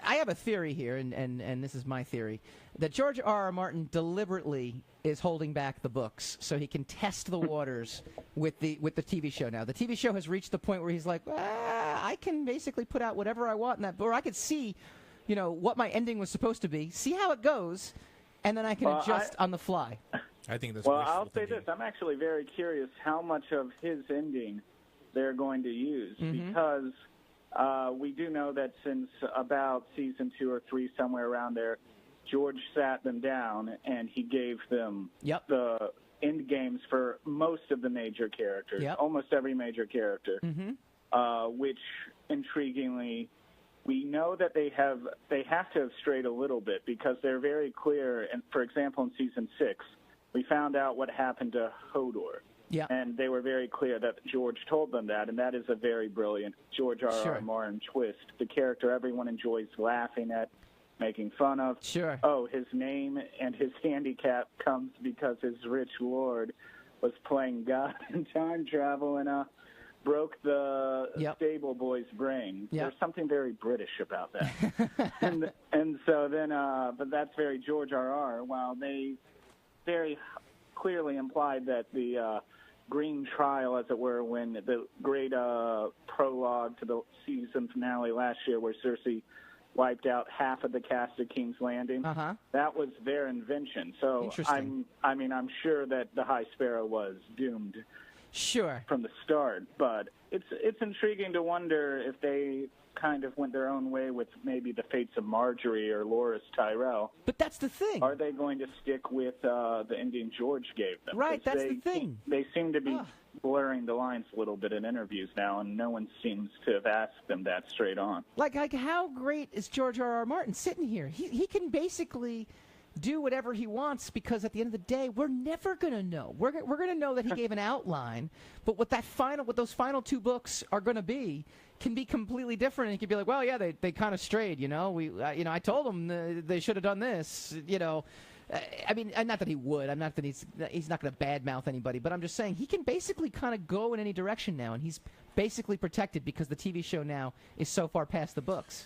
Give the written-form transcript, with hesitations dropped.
I have a theory here, and this is my theory, that George R. R. Martin deliberately is holding back the books so he can test the waters with the TV show now. The TV show has reached the point where he's like, I can basically put out whatever I want in that, or I could see, what my ending was supposed to be, see how it goes, and then I can adjust on the fly. I think that's I'll say this. I'm actually very curious how much of his ending they're going to use, because we do know that since about season 2 or 3, somewhere around there, George sat them down and he gave them the end games for most of the major characters, almost every major character, which, intriguingly, we know that they have to have strayed a little bit, because they're very clear. And, for example, in season 6, we found out what happened to Hodor. Yeah. And they were very clear that George told them that, and that is a very brilliant George R. R. Martin twist. The character everyone enjoys laughing at, making fun of. Sure. Oh, his name and his handicap comes because his rich lord was playing God in time travel and broke the stable boy's brain. Yep. There's something very British about that. and so then, but that's very George R. R. While they very clearly implied that the Green Trial, as it were, when the great prologue to the season finale last year, where Cersei wiped out half of the cast of King's Landing, that was their invention. So I'm sure that the High Sparrow was doomed. Sure. From the start, but it's intriguing to wonder if they kind of went their own way with maybe the fates of Marjorie or Loras Tyrell. But that's the thing. Are they going to stick with the ending George gave them? Right, that's the thing. They seem to be blurring the lines a little bit in interviews now, and no one seems to have asked them that straight on. Like how great is George R. R. Martin sitting here? He can basically do whatever he wants, because at the end of the day, we're never going to know. We're going to know that he gave an outline, but what those final 2 books are going to be can be completely different. And he could be like, well, yeah, they kind of strayed, I told them they should have done this, I mean, not that he would. I'm not that he's not going to badmouth anybody, but I'm just saying he can basically kind of go in any direction now, and he's basically protected because the TV show now is so far past the books.